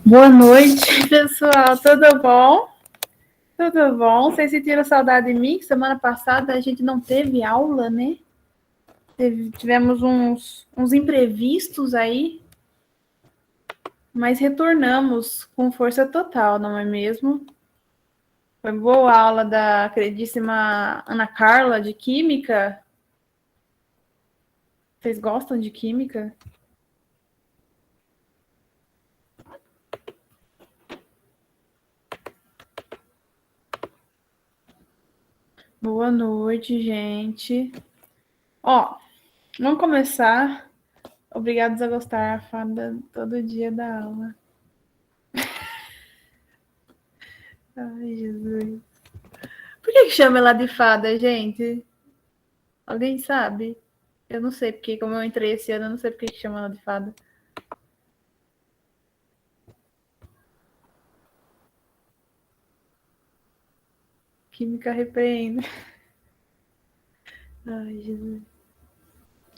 Boa noite, pessoal. Tudo bom? Tudo bom? Vocês sentiram saudade de mim? Semana passada a gente não teve aula, né? Tivemos uns imprevistos aí, mas retornamos com força total, não é mesmo? Foi boa a aula da queridíssima Ana Carla de Química. Vocês gostam de Química? Boa noite, gente. Ó, vamos começar. Obrigados a gostar, fada todo dia da aula. Ai, Jesus. Por que chama ela de fada, gente? Alguém sabe? Eu não sei porque, como eu entrei esse ano, eu não sei porque que chama ela de fada. Química repreende. Ai, Jesus.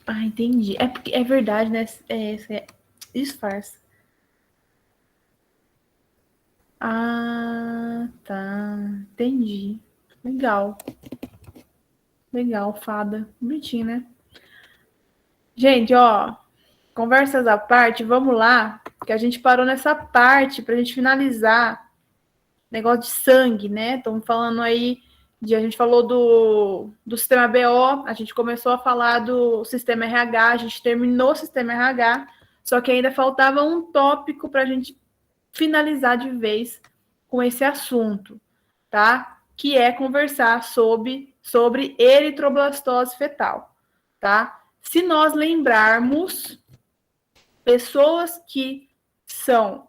Ah, entendi. É porque é verdade, né? Disfarça. Ah, tá. Entendi. Legal. Legal, fada. Bonitinho, né? Gente, ó, conversas à parte, vamos lá, que a gente parou nessa parte pra gente finalizar negócio de sangue, né? Estamos falando aí a gente falou do sistema BO, a gente começou a falar do sistema RH, a gente terminou o sistema RH, só que ainda faltava um tópico para a gente finalizar de vez com esse assunto, tá? Que é conversar sobre eritroblastose fetal, tá? Se nós lembrarmos, pessoas que são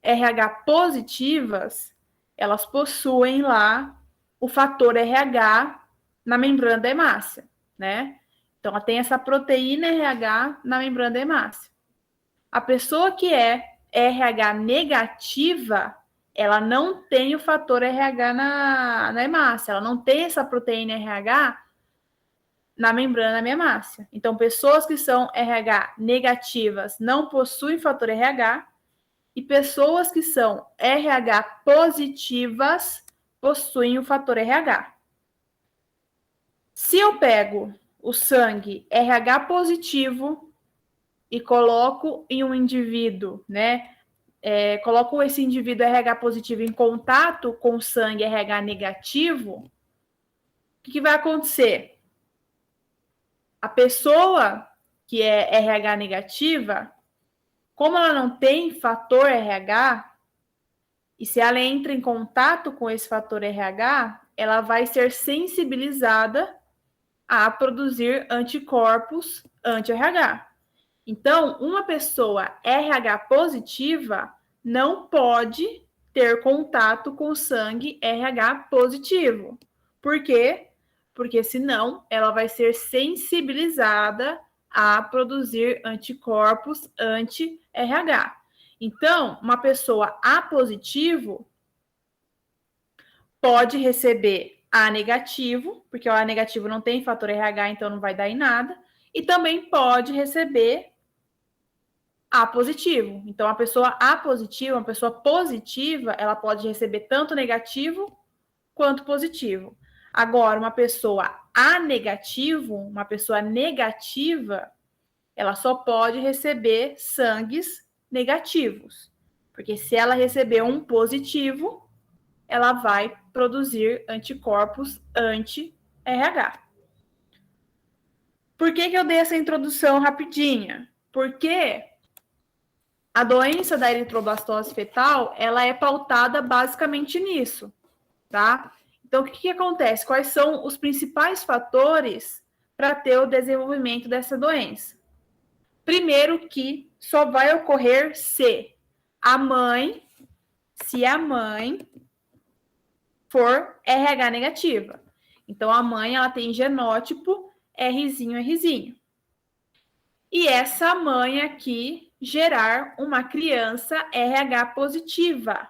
RH positivas, elas possuem lá o fator RH na membrana da hemácia, né? Então, ela tem essa proteína RH na membrana da hemácia. A pessoa que é RH negativa, ela não tem o fator RH na hemácia, ela não tem essa proteína RH na membrana da hemácia. Então, pessoas que são RH negativas não possuem fator RH, e pessoas que são RH positivas possuem o fator RH. Se eu pego o sangue RH positivo e coloco em um indivíduo, né? Coloco esse indivíduo RH positivo em contato com o sangue RH negativo, o que vai acontecer? A pessoa que é RH negativa, como ela não tem fator RH, e se ela entra em contato com esse fator RH, ela vai ser sensibilizada a produzir anticorpos anti-RH. Então, uma pessoa RH positiva não pode ter contato com sangue RH positivo. Por quê? Porque senão ela vai ser sensibilizada a produzir anticorpos anti-RH. Então, uma pessoa A positivo pode receber A negativo, porque o A negativo não tem fator RH, então não vai dar em nada, e também pode receber A positivo. Então, a pessoa A positiva, uma pessoa positiva, ela pode receber tanto negativo quanto positivo. Agora, uma pessoa A negativo, uma pessoa negativa, ela só pode receber sangues negativos. Porque se ela receber um positivo, ela vai produzir anticorpos anti-RH. Por que eu dei essa introdução rapidinha? Porque a doença da eritroblastose fetal, ela é pautada basicamente nisso, tá? Então, o que acontece? Quais são os principais fatores para ter o desenvolvimento dessa doença? Primeiro que só vai ocorrer se a mãe for RH negativa. Então, a mãe, ela tem genótipo Rzinho, Rzinho. E essa mãe aqui gerar uma criança RH positiva,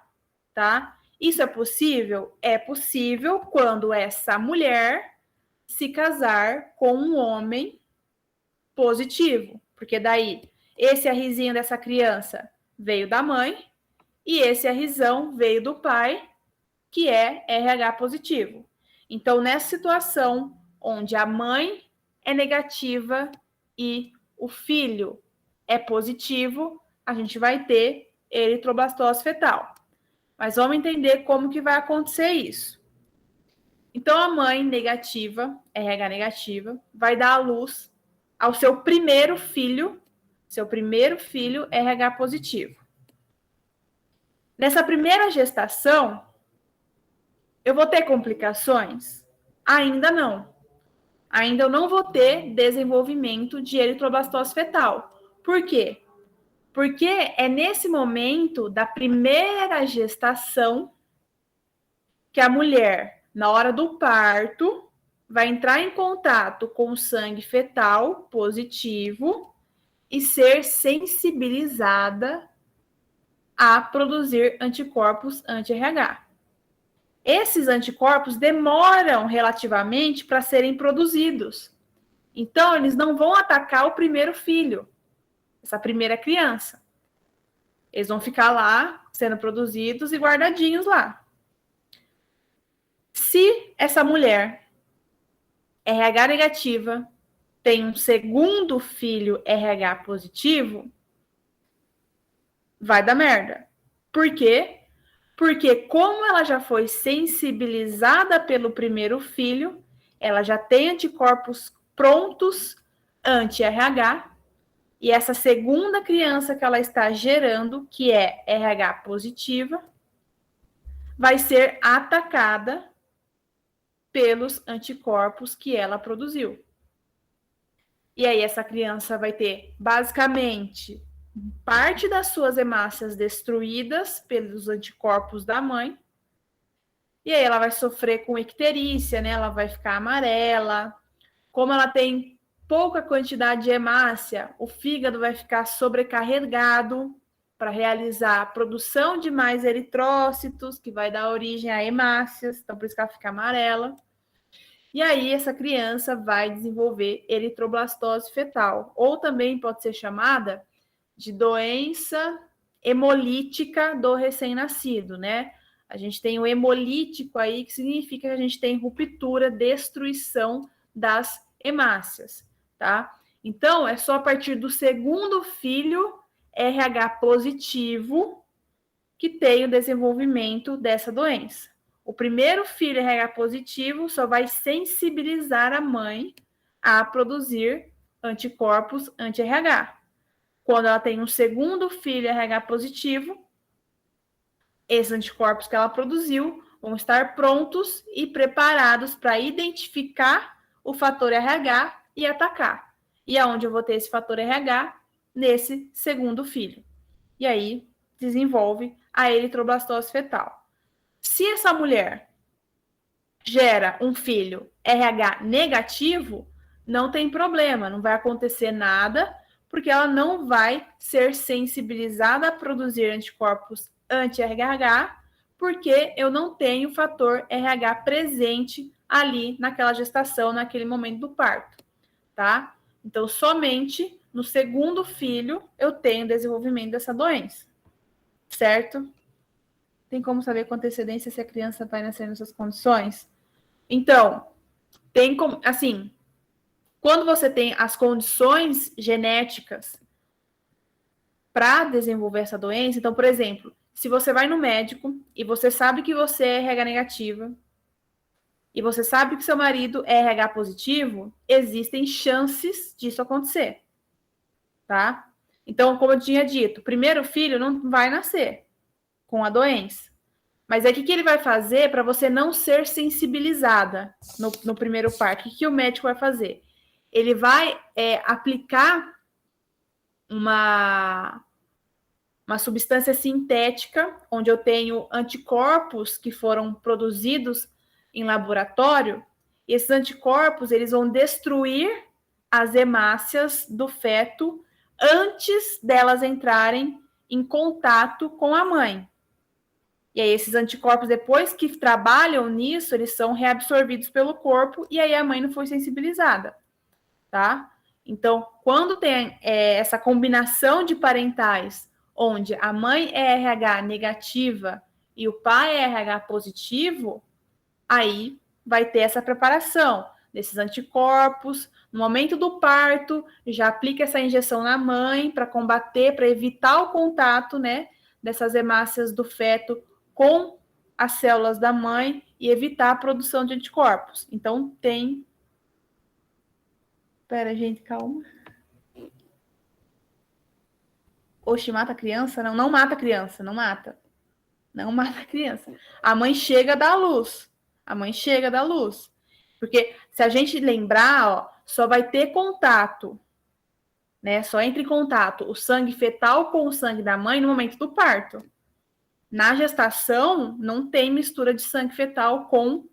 tá? Isso é possível? É possível quando essa mulher se casar com um homem positivo, porque daí esse Rzinho dessa criança veio da mãe e esse Rzão veio do pai, que é RH positivo. Então, nessa situação onde a mãe é negativa e o filho é positivo, a gente vai ter eritroblastose fetal. Mas vamos entender como que vai acontecer isso. Então, a mãe negativa, RH negativa, vai dar à luz ao seu primeiro filho RH positivo. Nessa primeira gestação, eu vou ter complicações? Ainda não. Ainda eu não vou ter desenvolvimento de eritroblastose fetal. Por quê? Porque é nesse momento da primeira gestação que a mulher, na hora do parto, vai entrar em contato com o sangue fetal positivo e ser sensibilizada a produzir anticorpos anti-RH. Esses anticorpos demoram relativamente para serem produzidos. Então, eles não vão atacar o primeiro filho, essa primeira criança. Eles vão ficar lá, sendo produzidos e guardadinhos lá. Se essa mulher RH negativa tem um segundo filho RH positivo, vai dar merda. Por quê? Porque como ela já foi sensibilizada pelo primeiro filho, ela já tem anticorpos prontos anti-RH, e essa segunda criança que ela está gerando, que é RH positiva, vai ser atacada pelos anticorpos que ela produziu. E aí essa criança vai ter, basicamente, parte das suas hemácias destruídas pelos anticorpos da mãe, e aí ela vai sofrer com icterícia, né? Ela vai ficar amarela. Como ela tem pouca quantidade de hemácia, o fígado vai ficar sobrecarregado para realizar a produção de mais eritrócitos, que vai dar origem a hemácias, então por isso que ela fica amarela. E aí essa criança vai desenvolver eritroblastose fetal, ou também pode ser chamada de doença hemolítica do recém-nascido, né? A gente tem o hemolítico aí, que significa que a gente tem ruptura, destruição das hemácias, tá? Então, é só a partir do segundo filho RH positivo que tem o desenvolvimento dessa doença. O primeiro filho RH positivo só vai sensibilizar a mãe a produzir anticorpos anti-RH. Quando ela tem um segundo filho RH positivo, esses anticorpos que ela produziu vão estar prontos e preparados para identificar o fator RH e atacar. E aonde eu vou ter esse fator RH? Nesse segundo filho. E aí desenvolve a eritroblastose fetal. Se essa mulher gera um filho RH negativo, não tem problema, não vai acontecer nada, porque ela não vai ser sensibilizada a produzir anticorpos anti-RH, porque eu não tenho fator RH presente ali naquela gestação, naquele momento do parto, tá? Então, somente no segundo filho eu tenho desenvolvimento dessa doença, certo? Tem como saber com antecedência se a criança vai nascer nessas condições? Então, tem como, assim, quando você tem as condições genéticas para desenvolver essa doença, então, por exemplo, se você vai no médico e você sabe que você é RH negativa e você sabe que seu marido é RH positivo, existem chances disso acontecer, tá? Então, como eu tinha dito, o primeiro filho não vai nascer com a doença. Mas aí, o que ele vai fazer para você não ser sensibilizada no primeiro parto? O que o médico vai fazer? Ele vai aplicar uma substância sintética, onde eu tenho anticorpos que foram produzidos em laboratório. E esses anticorpos, eles vão destruir as hemácias do feto antes delas entrarem em contato com a mãe. E aí, esses anticorpos, depois que trabalham nisso, eles são reabsorvidos pelo corpo e aí a mãe não foi sensibilizada, tá? Então, quando tem essa combinação de parentais, onde a mãe é RH negativa e o pai é RH positivo, aí vai ter essa preparação desses anticorpos. No momento do parto, já aplica essa injeção na mãe para combater, para evitar o contato, né, dessas hemácias do feto com as células da mãe e evitar a produção de anticorpos. Então, tem... Pera, gente, calma. Oxe, mata a criança? Não, não mata a criança, não mata. Não mata a criança. A mãe chega da luz. A mãe chega da luz. Porque se a gente lembrar, ó, só vai ter contato, né? Só entra em contato o sangue fetal com o sangue da mãe no momento do parto. Na gestação, não tem mistura de sangue fetal com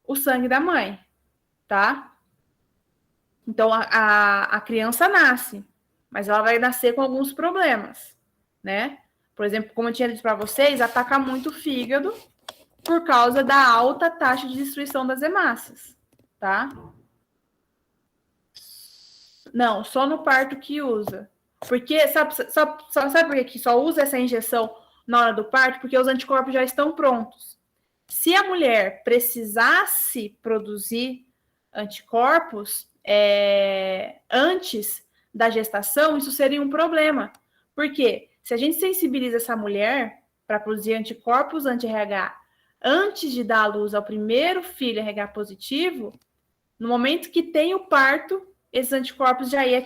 o sangue da mãe, tá? Então, a criança nasce, mas ela vai nascer com alguns problemas, né? Por exemplo, como eu tinha dito para vocês, ataca muito o fígado por causa da alta taxa de destruição das hemácias, tá? Não, só no parto que usa. Porque, sabe por que só usa essa injeção na hora do parto? Porque os anticorpos já estão prontos. Se a mulher precisasse produzir anticorpos antes da gestação, isso seria um problema. Por quê? Se a gente sensibiliza essa mulher para produzir anticorpos anti-RH antes de dar à luz ao primeiro filho RH positivo, no momento que tem o parto, esses anticorpos já ia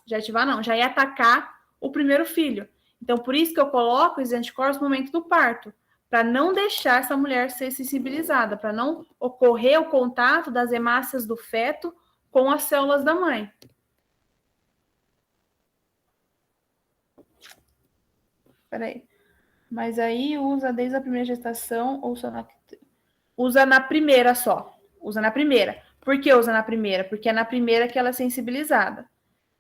já ia atacar o primeiro filho. Então, por isso que eu coloco esses anticorpos no momento do parto, para não deixar essa mulher ser sensibilizada, para não ocorrer o contato das hemácias do feto com as células da mãe. Peraí. Mas aí usa desde a primeira gestação ou só na... Usa na primeira só. Usa na primeira. Por que usa na primeira? Porque é na primeira que ela é sensibilizada.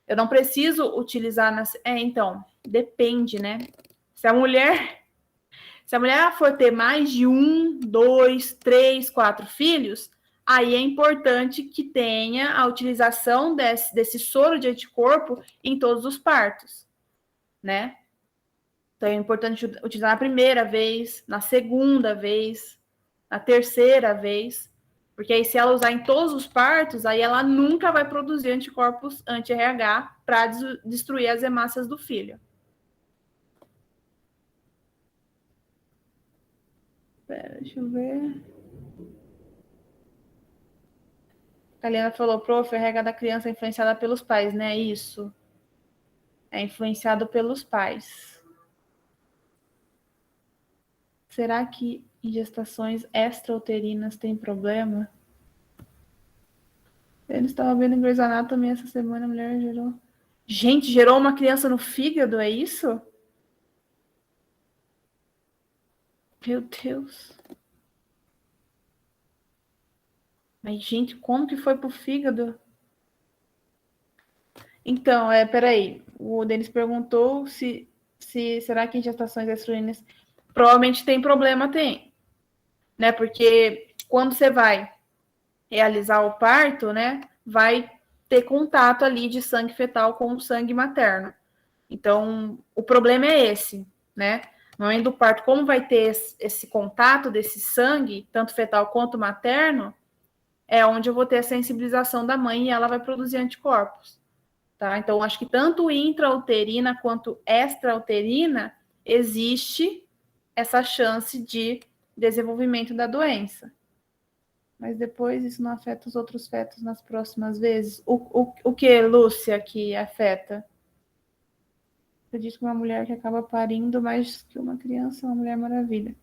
Eu não preciso utilizar nas... então, depende, né? Se a mulher for ter mais de 1, 2, 3, 4 filhos, aí é importante que tenha a utilização desse soro de anticorpo em todos os partos, né? Então, é importante utilizar na primeira vez, na segunda vez, na terceira vez, porque aí se ela usar em todos os partos, aí ela nunca vai produzir anticorpos anti-RH para destruir as hemácias do filho. Pera, deixa eu ver. A Helena falou, prof, a RH da criança é influenciada pelos pais, né? Isso. É influenciado pelos pais. Será que em gestações extrauterinas tem problema? Eu estava vendo em Grey's Anatomy essa semana, a mulher gerou... Gente, gerou uma criança no fígado, é isso? Meu Deus. Mas, gente, como que foi pro fígado? Então, peraí. O Denis perguntou se será que em gestações extrauterinas provavelmente tem problema, tem. Né? Porque quando você vai realizar o parto, né, vai ter contato ali de sangue fetal com o sangue materno. Então, o problema é esse, né? No momento do parto, como vai ter esse contato desse sangue, tanto fetal quanto materno, é onde eu vou ter a sensibilização da mãe e ela vai produzir anticorpos, tá? Então, acho que tanto intrauterina quanto extrauterina existe essa chance de desenvolvimento da doença. Mas depois isso não afeta os outros fetos nas próximas vezes? O que, Lúcia, que afeta? Acredito que uma mulher que acaba parindo mais que uma criança é uma mulher maravilha.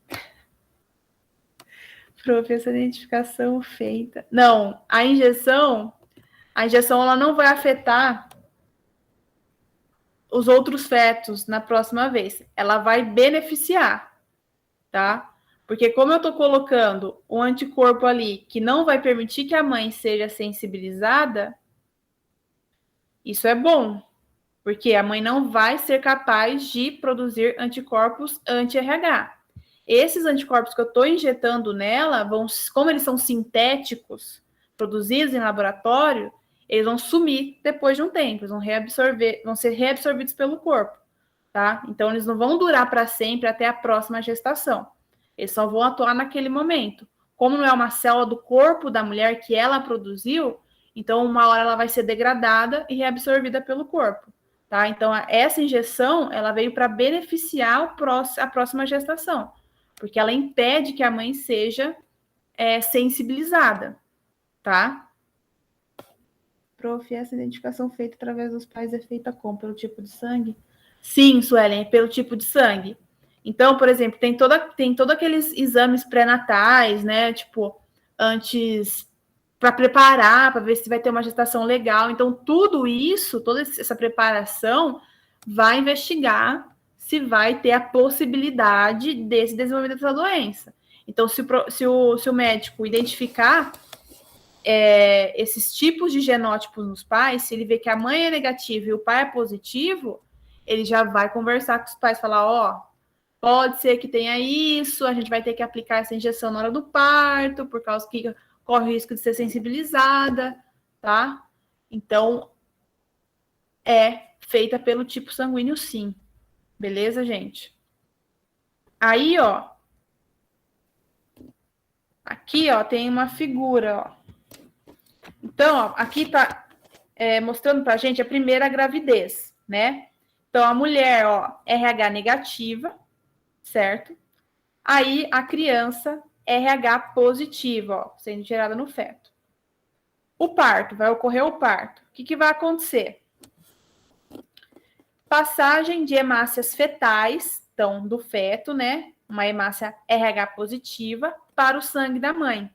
Prof, essa identificação feita. Não, a injeção ela não vai afetar os outros fetos na próxima vez. Ela vai beneficiar, tá? Porque como eu estou colocando um anticorpo ali que não vai permitir que a mãe seja sensibilizada, isso é bom, porque a mãe não vai ser capaz de produzir anticorpos anti-RH. Esses anticorpos que eu estou injetando nela, como eles são sintéticos, produzidos em laboratório, eles vão sumir depois de um tempo, eles vão ser reabsorvidos pelo corpo. tá? Então, eles não vão durar para sempre até a próxima gestação. Eles só vão atuar naquele momento. Como não é uma célula do corpo da mulher que ela produziu, então uma hora ela vai ser degradada e reabsorvida pelo corpo, tá? Então, essa injeção, ela veio para beneficiar a próxima gestação, porque ela impede que a mãe seja sensibilizada, tá? Prof, essa identificação feita através dos pais é feita como? Pelo tipo de sangue? Sim, Suelen, é pelo tipo de sangue. Então, por exemplo, tem todo aqueles exames pré-natais, né? Tipo, antes para preparar, para ver se vai ter uma gestação legal. Então, tudo isso, toda essa preparação vai investigar se vai ter a possibilidade desse desenvolvimento dessa doença. Então, se o médico identificar esses tipos de genótipos nos pais, se ele vê que a mãe é negativa e o pai é positivo, ele já vai conversar com os pais, falar, ó, pode ser que tenha isso, a gente vai ter que aplicar essa injeção na hora do parto, por causa que corre o risco de ser sensibilizada, tá? Então, é feita pelo tipo sanguíneo, sim. Beleza, gente? Aí, ó, aqui, ó, tem uma figura, ó. Então, ó, aqui tá mostrando pra gente a primeira gravidez, né? Então, a mulher, ó, RH negativa, certo? Aí, a criança, RH positiva, ó, sendo gerada no feto. O parto, vai ocorrer o parto. O que vai acontecer? Passagem de hemácias fetais, então, do feto, né? Uma hemácia RH positiva para o sangue da mãe.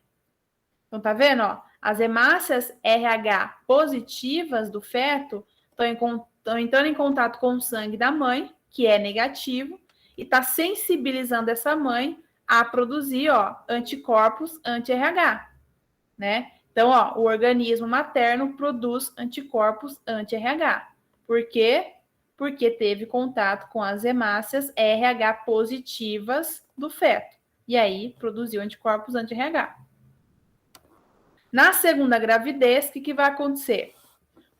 Então, tá vendo, ó? As hemácias RH positivas do feto estão entrando em contato com o sangue da mãe, que é negativo, e está sensibilizando essa mãe a produzir, ó, anticorpos anti-RH, né? Então, ó, o organismo materno produz anticorpos anti-RH. Por quê? Porque teve contato com as hemácias RH positivas do feto. E aí, produziu anticorpos anti-RH. Na segunda gravidez, o que vai acontecer?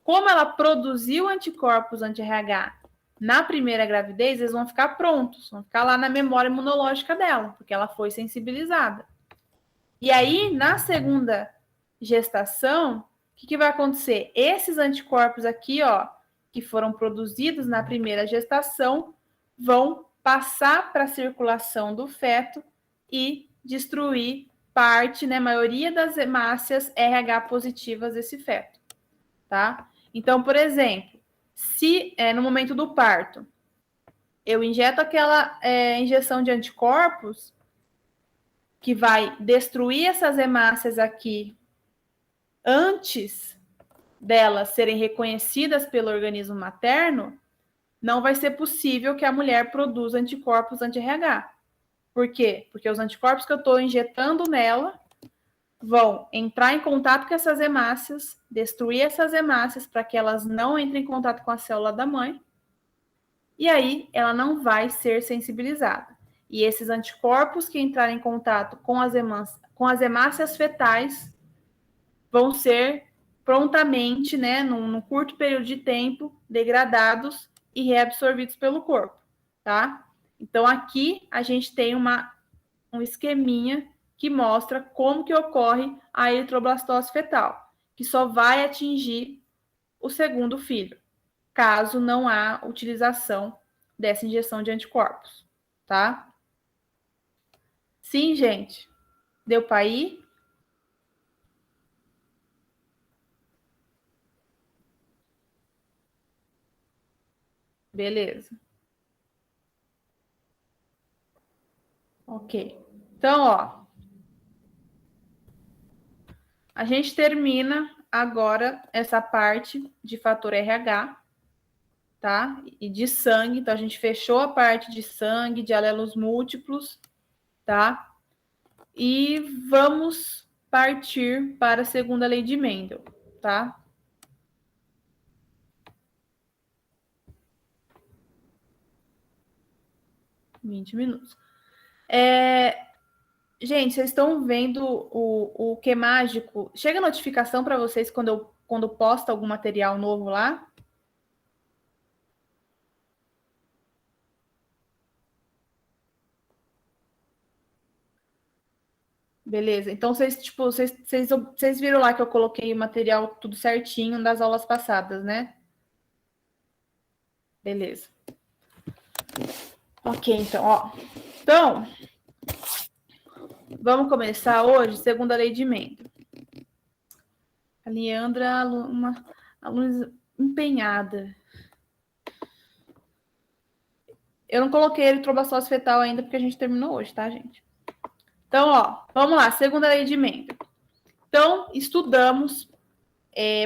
Como ela produziu anticorpos anti-RH na primeira gravidez, eles vão ficar prontos, vão ficar lá na memória imunológica dela, porque ela foi sensibilizada. E aí, na segunda gestação, o que vai acontecer? Esses anticorpos aqui, ó, que foram produzidos na primeira gestação, vão passar para a circulação do feto e destruir parte, né, maioria das hemácias RH positivas desse feto, tá? Então, por exemplo, se no momento do parto eu injeto aquela injeção de anticorpos que vai destruir essas hemácias aqui antes delas serem reconhecidas pelo organismo materno, não vai ser possível que a mulher produza anticorpos anti-RH. Por quê? Porque os anticorpos que eu estou injetando nela vão entrar em contato com essas hemácias, destruir essas hemácias para que elas não entrem em contato com a célula da mãe, e aí ela não vai ser sensibilizada. E esses anticorpos que entrarem em contato com as hemácias fetais vão ser prontamente, né, num curto período de tempo, degradados e reabsorvidos pelo corpo, tá? Então, aqui a gente tem um esqueminha que mostra como que ocorre a eritroblastose fetal, que só vai atingir o segundo filho, caso não há utilização dessa injeção de anticorpos, tá? Sim, gente. Deu para ir? Beleza. Ok. Então, ó, a gente termina agora essa parte de fator RH, tá? E de sangue. Então, a gente fechou a parte de sangue, de alelos múltiplos, tá? E vamos partir para a segunda lei de Mendel, tá? 20 minutos. Gente, vocês estão vendo o que mágico? Chega notificação para vocês quando posta algum material novo lá? Beleza. Então, vocês viram lá que eu coloquei o material tudo certinho das aulas passadas, né? Beleza. Ok, então, ó. Então, vamos começar hoje, segunda lei de Mendel. A Leandra, uma aluna empenhada. Eu não coloquei eritrobacilose fetal ainda, porque a gente terminou hoje, tá, gente? Então, ó, vamos lá, segunda lei de Mendel. Então, estudamos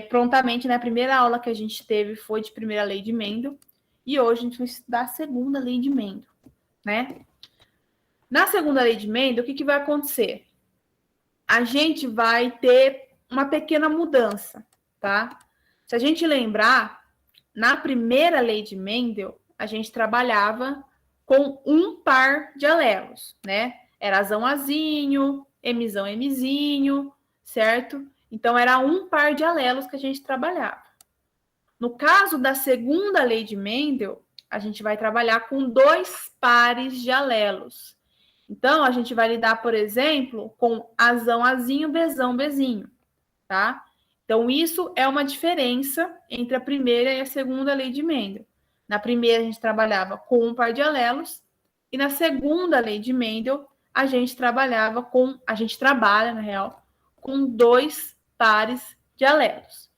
prontamente, né? A primeira aula que a gente teve foi de primeira lei de Mendel. E hoje a gente vai estudar a segunda lei de Mendel, né? Na segunda lei de Mendel, o que vai acontecer? A gente vai ter uma pequena mudança, tá? Se a gente lembrar, na primeira lei de Mendel, a gente trabalhava com um par de alelos, né? Era azão azinho, emizão emizinho, certo? Então, era um par de alelos que a gente trabalhava. No caso da segunda lei de Mendel, a gente vai trabalhar com dois pares de alelos. Então, a gente vai lidar, por exemplo, com azão azinho, bezão bezinho, tá? Então, isso é uma diferença entre a primeira e a segunda lei de Mendel. Na primeira, a gente trabalhava com um par de alelos, e na segunda lei de Mendel, a gente trabalha, na real, com dois pares de alelos.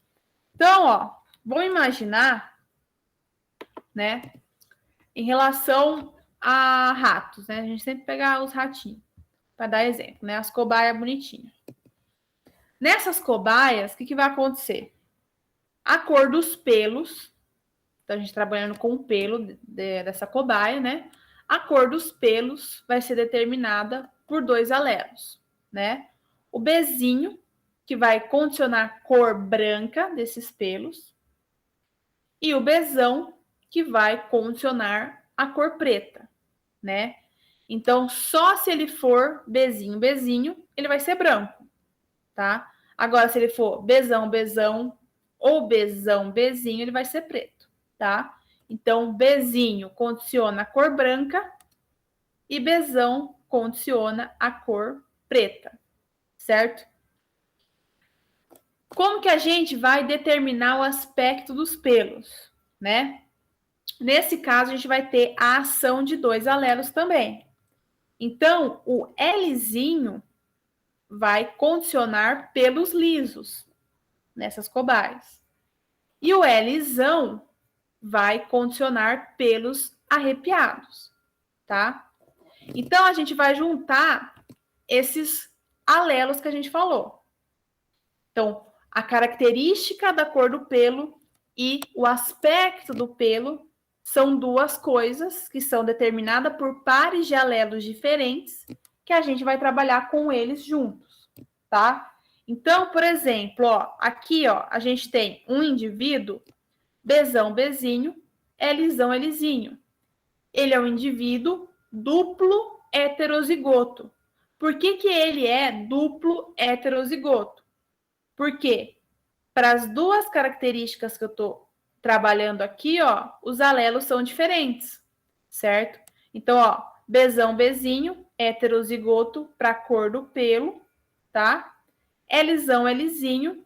Então, ó, vamos imaginar, né, em relação a ratos, né? A gente sempre pega os ratinhos, para dar exemplo, né? As cobaias bonitinhas. Nessas cobaias, o que vai acontecer? A cor dos pelos, então a gente trabalhando com o pelo dessa cobaia, né? A cor dos pelos vai ser determinada por dois alelos, né? O bezinho, que vai condicionar a cor branca desses pelos, e o bezão, que vai condicionar a cor preta, né? Então, só se ele for bezinho, bezinho, ele vai ser branco, tá? Agora, se ele for bezão, bezão ou bezão, bezinho, ele vai ser preto, tá? Então, bezinho condiciona a cor branca e bezão condiciona a cor preta, certo? Como que a gente vai determinar o aspecto dos pelos, né? Nesse caso, a gente vai ter a ação de dois alelos também. Então, o Lzinho vai condicionar pelos lisos nessas cobaias. E o Lzão vai condicionar pelos arrepiados, tá? Então, a gente vai juntar esses alelos que a gente falou. Então, a característica da cor do pelo e o aspecto do pelo são duas coisas que são determinadas por pares de alelos diferentes que a gente vai trabalhar com eles juntos, tá? Então, por exemplo, ó, aqui ó, a gente tem um indivíduo bezão, bezinho, Lzão, Lzinho. Ele é um indivíduo duplo heterozigoto. Por que ele é duplo heterozigoto? Porque para as duas características que eu estou trabalhando aqui, ó, os alelos são diferentes, certo? Então, ó, bezão, bezinho, heterozigoto para a cor do pelo, tá? Lzão, Lzinho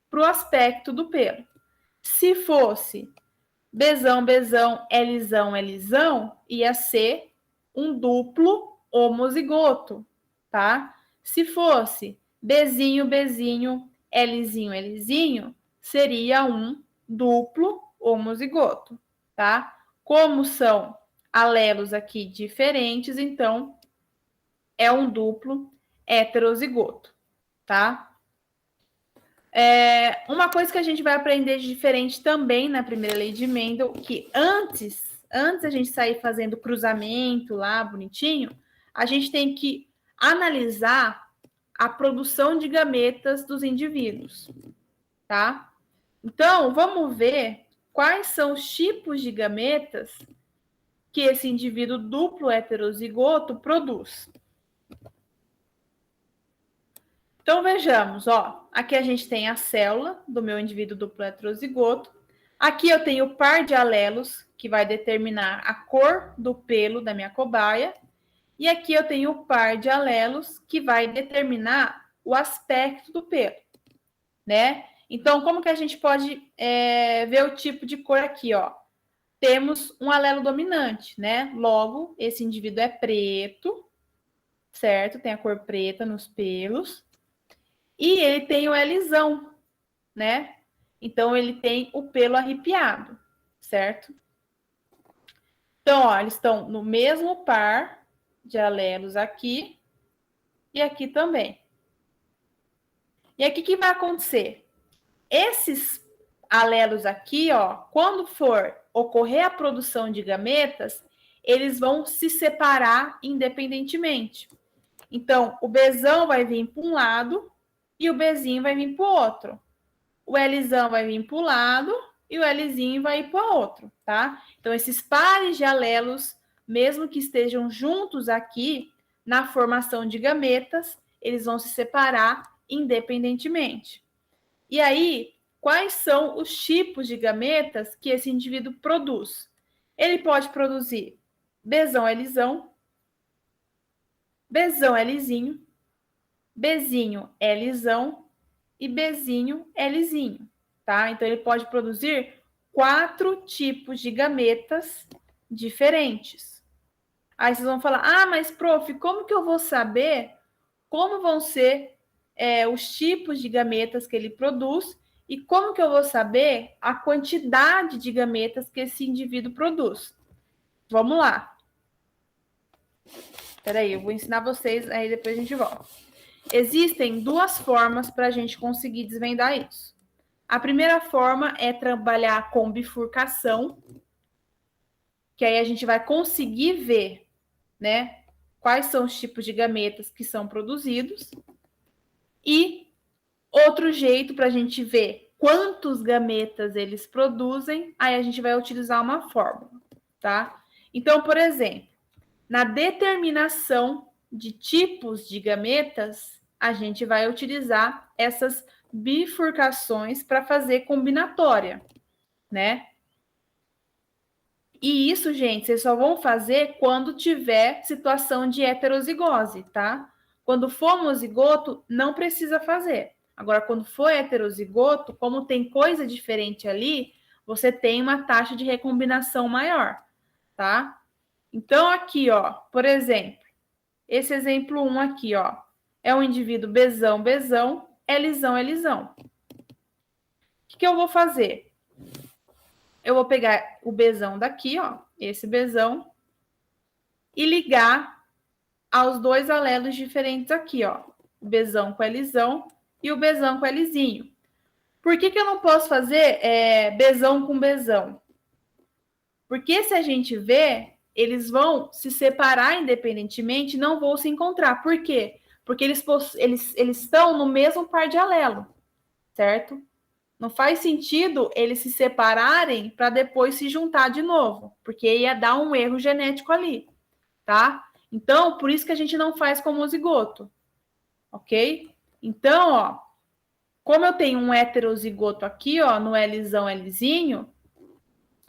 para o aspecto do pelo. Se fosse bezão, bezão, Lzão, Lzão, ia ser um duplo homozigoto, tá? Se fosse bezinho, bezinho, Lzinho, Lzinho, seria um duplo homozigoto, tá? Como são alelos aqui diferentes, então é um duplo heterozigoto, tá? Uma coisa que a gente vai aprender de diferente também na primeira lei de Mendel, que antes a gente sair fazendo cruzamento lá, bonitinho, a gente tem que analisar a produção de gametas dos indivíduos, tá? Então, vamos ver quais são os tipos de gametas que esse indivíduo duplo heterozigoto produz. Então, vejamos, ó. Aqui a gente tem a célula do meu indivíduo duplo heterozigoto. Aqui eu tenho o par de alelos, que vai determinar a cor do pelo da minha cobaia. E aqui eu tenho o par de alelos que vai determinar o aspecto do pelo, né? Então, como que a gente pode ver o tipo de cor aqui, ó? Temos um alelo dominante, né? Logo, esse indivíduo é preto, certo? Tem a cor preta nos pelos. E ele tem o Lzão, né? Então, ele tem o pelo arrepiado, certo? Então, ó, eles estão no mesmo par de alelos aqui e aqui também. E aqui o que vai acontecer? Esses alelos aqui, ó, quando for ocorrer a produção de gametas, eles vão se separar independentemente. Então, o Bzão vai vir para um lado e o Bzinho vai vir para o outro. O Lzão vai vir para o lado e o Lzinho vai ir para o outro, tá? Então, esses pares de alelos, mesmo que estejam juntos aqui, na formação de gametas, eles vão se separar independentemente. E aí, quais são os tipos de gametas que esse indivíduo produz? Ele pode produzir Bzão Lzão, Bzão Lzinho, Bzinho Lzão e Bzinho Lzinho, tá? Então, ele pode produzir 4 tipos de gametas diferentes. Aí vocês vão falar, ah, mas prof, como que eu vou saber como vão ser os tipos de gametas que ele produz e como que eu vou saber a quantidade de gametas que esse indivíduo produz? Vamos lá. Espera aí, eu vou ensinar vocês, aí depois a gente volta. Existem 2 formas para a gente conseguir desvendar isso. A primeira forma é trabalhar com bifurcação, que aí a gente vai conseguir ver, né, quais são os tipos de gametas que são produzidos. E outro jeito para a gente ver quantos gametas eles produzem, aí a gente vai utilizar uma fórmula, tá? Então, por exemplo, na determinação de tipos de gametas, a gente vai utilizar essas bifurcações para fazer combinatória, né? E isso, gente, vocês só vão fazer quando tiver situação de heterozigose, tá? Quando for homozigoto, não precisa fazer. Agora, quando for heterozigoto, como tem coisa diferente ali, você tem uma taxa de recombinação maior, tá? Então, aqui, ó, por exemplo, esse exemplo 1 aqui, ó, é um indivíduo Bzão, Bzão, Lzão, Lzão. O que eu vou fazer? Eu vou pegar o Bzão daqui, ó, esse Bzão, e ligar aos 2 alelos diferentes aqui, ó, o Bzão com Lzão e o Bzão com Lzinho. Por que eu não posso fazer Bzão com Bzão? Porque se a gente vê, eles vão se separar independentemente, não vão se encontrar. Por quê? Porque eles estão no mesmo par de alelo, certo? Não faz sentido eles se separarem para depois se juntar de novo, porque ia dar um erro genético ali, tá? Então, por isso que a gente não faz como zigoto, ok? Então, ó, como eu tenho um heterozigoto aqui, ó, no Lzão, Lzinho,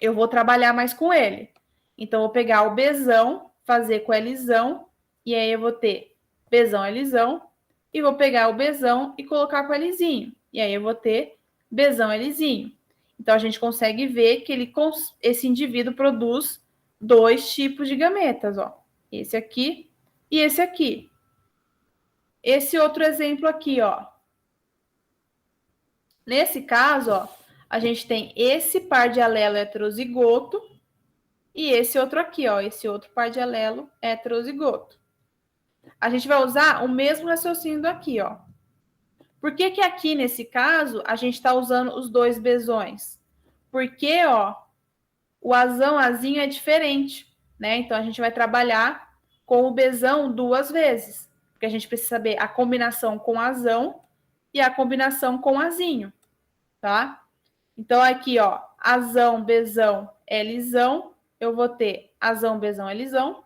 eu vou trabalhar mais com ele. Então, eu vou pegar o Bzão, fazer com Lzão, e aí eu vou ter Bzão, Lzão, e vou pegar o Bzão e colocar com Lzinho. E aí eu vou ter Bzão, Lzinho. Então, a gente consegue ver que esse indivíduo produz 2 tipos de gametas, ó. Esse aqui e esse aqui. Esse outro exemplo aqui, ó. Nesse caso, ó, a gente tem esse par de alelo heterozigoto e esse outro aqui, ó, esse outro par de alelo heterozigoto. A gente vai usar o mesmo raciocínio daqui, ó. Por que que aqui, nesse caso, a gente está usando os 2 Bzões? Porque, ó, o Azão, Azinho é diferente, né? Então, a gente vai trabalhar com o Bzão 2 vezes. Porque a gente precisa saber a combinação com Azão e a combinação com Azinho, tá? Então, aqui, ó, Azão, Bzão, Lzão, eu vou ter Azão, Bzão, Lzão.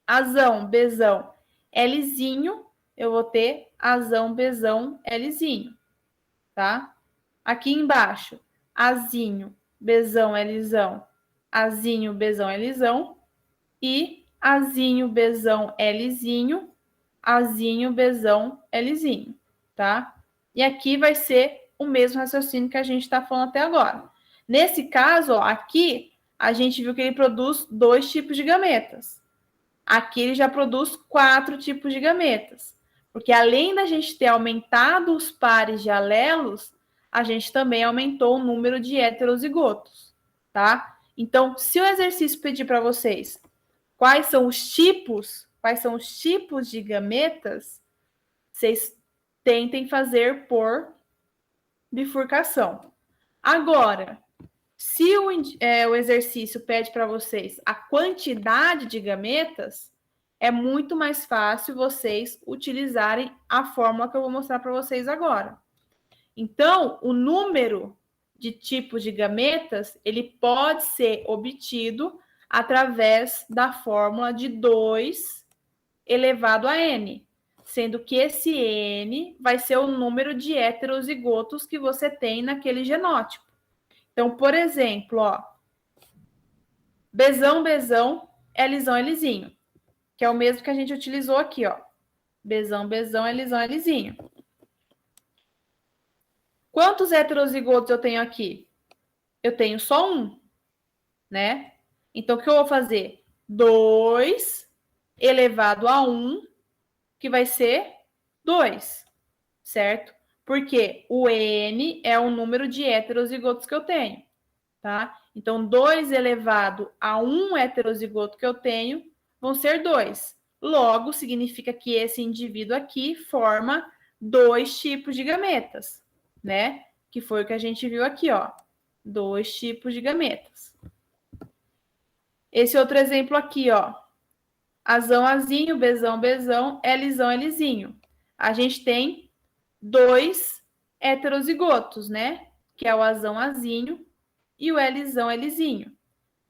Azão, Bzão, Lzinho, eu vou ter Azão, Bzão, Lzinho, tá? Aqui embaixo, Azinho, Bzão, Lzão, Azinho, Bzão, Lzão. E Azinho, Bzão, Lzinho, Azinho, Bzão, Lzinho, tá? E aqui vai ser o mesmo raciocínio que a gente está falando até agora. Nesse caso, ó, aqui, a gente viu que ele produz 2 tipos de gametas. Aqui ele já produz 4 tipos de gametas. Porque além da gente ter aumentado os pares de alelos, a gente também aumentou o número de heterozigotos, tá? Então, se o exercício pedir para vocês quais são os tipos de gametas, vocês tentem fazer por bifurcação. Agora, se o exercício pede para vocês a quantidade de gametas, é muito mais fácil vocês utilizarem a fórmula que eu vou mostrar para vocês agora. Então, o número de tipos de gametas, ele pode ser obtido através da fórmula de 2 elevado a n, sendo que esse n vai ser o número de heterozigotos que você tem naquele genótipo. Então, por exemplo, ó, Bzão, Bzão, Lzão, Lzinho, que é o mesmo que a gente utilizou aqui, ó. Bzão, Bzão, Lzão, Lzinho. Quantos heterozigotos eu tenho aqui? Eu tenho só um, né? Então, o que eu vou fazer? 2 elevado a 1, que vai ser 2, certo? Porque o N é o número de heterozigotos que eu tenho, tá? Então, 2 elevado a 1 heterozigoto que eu tenho vão ser 2. Logo, significa que esse indivíduo aqui forma 2 tipos de gametas, né? Que foi o que a gente viu aqui, ó. 2 tipos de gametas. Esse outro exemplo aqui, ó. Azão, Azinho, Bzão, Bzão, Lzão, Lzinho. A gente tem 2 heterozigotos, né? Que é o Azão, Azinho e o Lzão, Lzinho.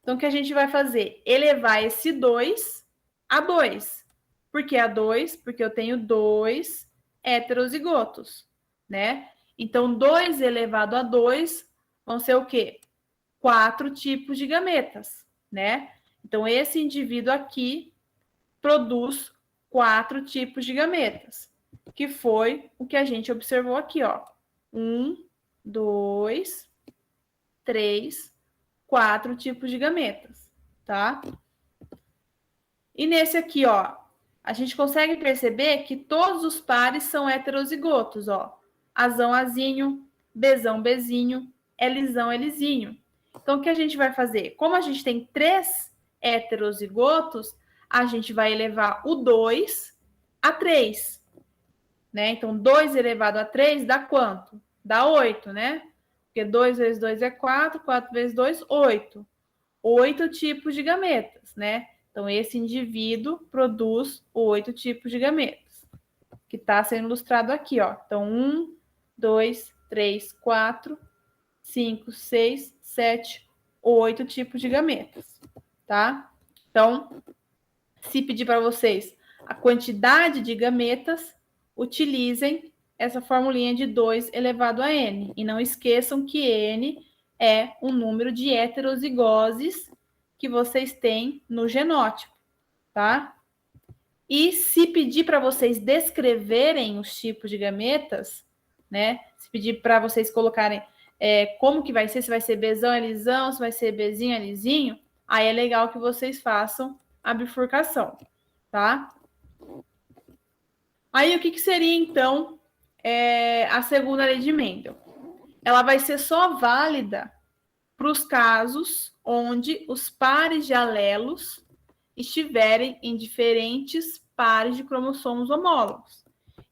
Então, o que a gente vai fazer? Elevar esse 2 a 2. Por que a 2? Porque eu tenho 2 heterozigotos, né? Então, 2 elevado a 2 vão ser o quê? 4 tipos de gametas, né? Então, esse indivíduo aqui produz 4 tipos de gametas, que foi o que a gente observou aqui, ó. 1, 2, 3, 4 tipos de gametas, tá? E nesse aqui, ó, a gente consegue perceber que todos os pares são heterozigotos, ó. Azão, Azinho, Bzão, Bzinho, Lzão, Lzinho. Então, o que a gente vai fazer? Como a gente tem 3 heterozigotos, a gente vai elevar o 2 a 3, né? Então, 2 elevado a 3 dá quanto? Dá 8, né? Porque 2 vezes 2 é 4, 4 vezes 2, 8. 8 tipos de gametas, né? Então, esse indivíduo produz 8 tipos de gametas, que está sendo ilustrado aqui, ó. Então, 1, 2, 3, 4, 5, 6, 7, 8 tipos de gametas, tá? Então, se pedir para vocês a quantidade de gametas, utilizem essa formulinha de 2 elevado a n. E não esqueçam que n é o número de heterozigoses que vocês têm no genótipo, tá? E se pedir para vocês descreverem os tipos de gametas, né? Se pedir para vocês colocarem como que vai ser, se vai ser Bzão, Lzão, se vai ser Bzinho, Lzinho, aí é legal que vocês façam a bifurcação, tá? Aí, o que seria, então, a segunda lei de Mendel? Ela vai ser só válida para os casos onde os pares de alelos estiverem em diferentes pares de cromossomos homólogos.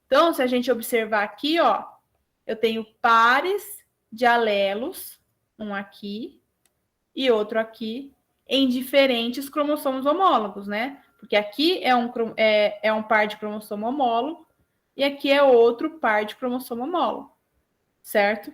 Então, se a gente observar aqui, ó, eu tenho pares de alelos, um aqui e outro aqui, em diferentes cromossomos homólogos, né? Porque aqui é um par de cromossomo homólogo e aqui é outro par de cromossomo homólogo, certo?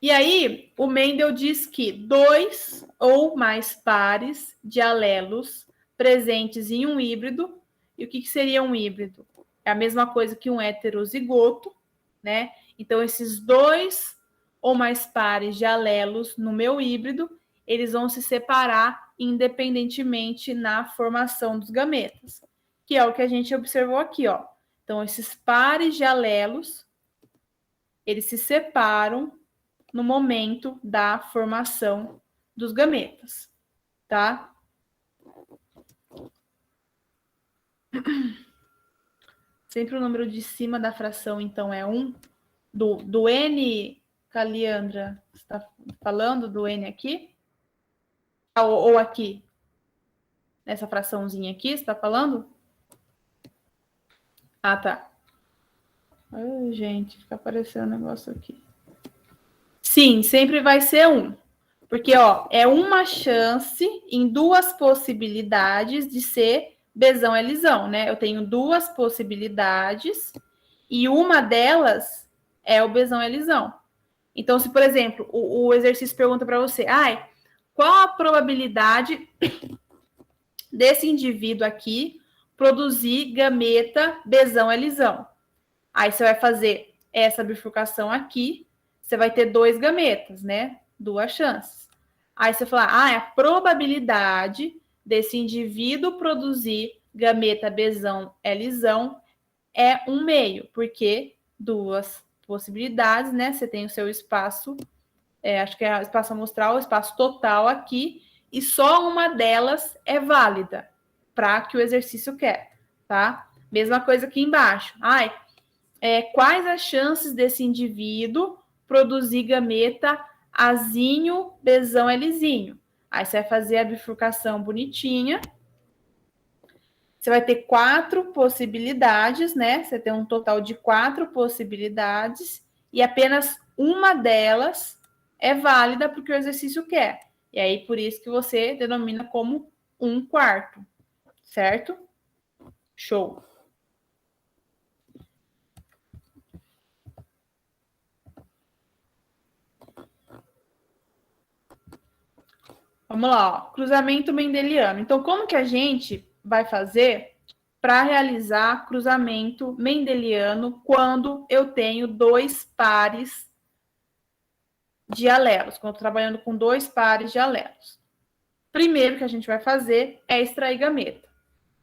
E aí, o Mendel diz que 2 ou mais pares de alelos presentes em um híbrido, e o que seria um híbrido? É a mesma coisa que um heterozigoto, né? Então, esses 2 ou mais pares de alelos no meu híbrido, eles vão se separar independentemente na formação dos gametas, que é o que a gente observou aqui, ó. Então, esses pares de alelos, eles se separam no momento da formação dos gametas, tá? Sempre o número de cima da fração, então, é 1. Do N, Caliandra, você está falando do N aqui? Ou aqui? Nessa fraçãozinha aqui, você está falando? Ah, tá. Ai, gente, fica aparecendo um negócio aqui. Sim, sempre vai ser 1. Porque, ó, é uma chance em 2 possibilidades de ser Bzão é lisão, né? Eu tenho 2 possibilidades e uma delas é o Bzão é lisão. Então, se, por exemplo, o exercício pergunta para você, qual a probabilidade desse indivíduo aqui produzir gameta Bzão é lisão? Aí você vai fazer essa bifurcação aqui, você vai ter 2 gametas, né? 2 chances. Aí você fala, a probabilidade desse indivíduo produzir gameta Bzão é lisão é 1/2, porque 2 possibilidades, né? Você tem o seu espaço, acho que é o espaço amostral, o espaço total aqui, e só uma delas é válida para que o exercício quer, tá? Mesma coisa aqui embaixo. Quais as chances desse indivíduo produzir gameta Azinho, Bzão, Lzinho? Aí você vai fazer a bifurcação bonitinha. Você vai ter 4 possibilidades, né? Você tem um total de 4 possibilidades e apenas uma delas é válida porque o exercício quer. E aí, por isso que você denomina como 1/4, certo? Show. Vamos lá, ó. Cruzamento mendeliano. Então, como que a gente vai fazer para realizar cruzamento mendeliano quando eu tenho 2 pares de alelos, quando eu estou trabalhando com 2 pares de alelos? Primeiro que a gente vai fazer é extrair gameta.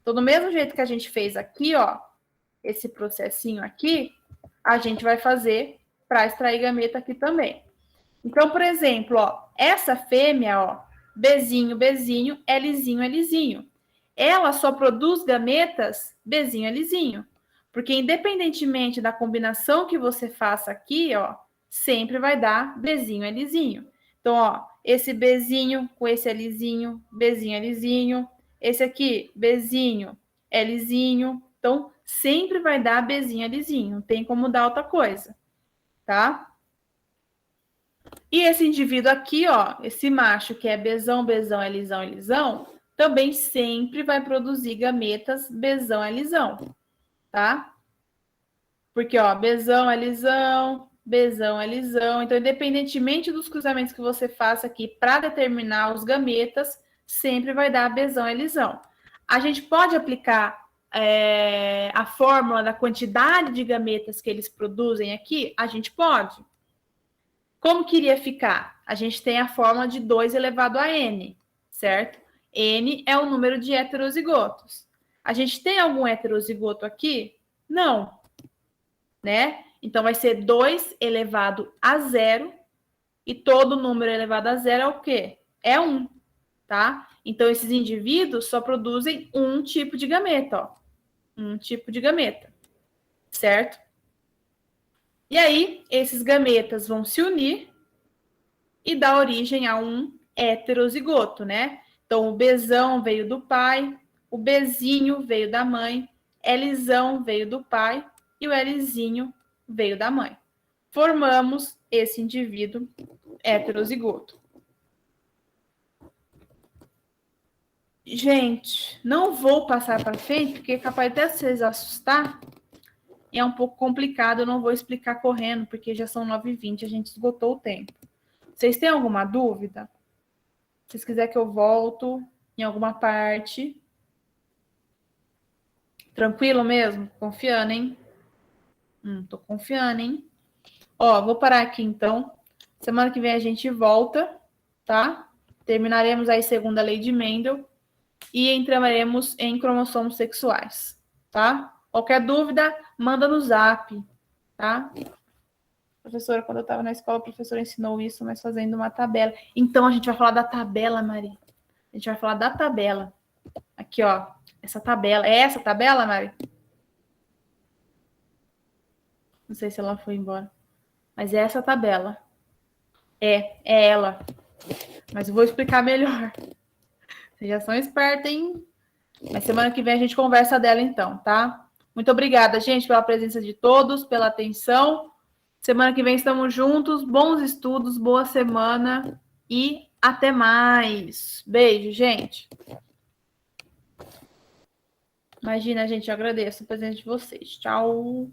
Então, do mesmo jeito que a gente fez aqui, ó, esse processinho aqui, a gente vai fazer para extrair gameta aqui também. Então, por exemplo, ó, essa fêmea, ó, Bzinho, Bzinho, Lzinho, Lzinho. Ela só produz gametas Bzinho, Lzinho. Porque independentemente da combinação que você faça aqui, ó, sempre vai dar Bzinho, Lzinho. Então, ó, esse Bzinho com esse Lzinho, Bzinho, Lzinho. Esse aqui, Bzinho, Lzinho. Então, sempre vai dar Bzinho, Lzinho. Não tem como dar outra coisa, tá? E esse indivíduo aqui, ó, esse macho que é Bzão, Bzão, Lzão, Lzão, também sempre vai produzir gametas Bzão, Lzão, tá? Porque, ó, Bzão, Lzão, Bzão, Lzão. Então, independentemente dos cruzamentos que você faça aqui para determinar os gametas, sempre vai dar Bzão, Lzão. A gente pode aplicar a fórmula da quantidade de gametas que eles produzem aqui? A gente pode. Como que iria ficar? A gente tem a fórmula de 2 elevado a n, certo? N é o número de heterozigotos. A gente tem algum heterozigoto aqui? Não, né? Então, vai ser 2 elevado a 0, e todo número elevado a 0 é o quê? É 1, tá? Então, esses indivíduos só produzem um tipo de gameta, ó. Um tipo de gameta, certo? E aí, esses gametas vão se unir e dá origem a um heterozigoto, né? Então, o Bzão veio do pai, o Bzinho veio da mãe, Lzão veio do pai e o Lzinho veio da mãe. Formamos esse indivíduo heterozigoto. Gente, não vou passar para frente, porque é capaz até vocês assustar. E é um pouco complicado, eu não vou explicar correndo, porque já são 9h20, a gente esgotou o tempo. Vocês têm alguma dúvida? Se vocês quiserem que eu volto em alguma parte. Tranquilo mesmo? Confiando, hein? Tô confiando, hein? Ó, vou parar aqui então. Semana que vem a gente volta, tá? terminaremos aí segundo a lei de Mendel e entraremos em cromossomos sexuais, tá? Qualquer dúvida, manda no zap, tá? Professora, quando eu estava na escola, a professora ensinou isso, mas fazendo uma tabela. Então, a gente vai falar da tabela, Mari. A gente vai falar da tabela. Aqui, ó. Essa tabela. É essa tabela, Mari? Não sei se ela foi embora. Mas é essa tabela. É ela. Mas eu vou explicar melhor. Vocês já são espertos, hein? Mas semana que vem a gente conversa dela, então, tá? Muito obrigada, gente, pela presença de todos, pela atenção. Semana que vem estamos juntos. Bons estudos, boa semana e até mais. Beijo, gente. Imagina, gente, eu agradeço a presença de vocês. Tchau.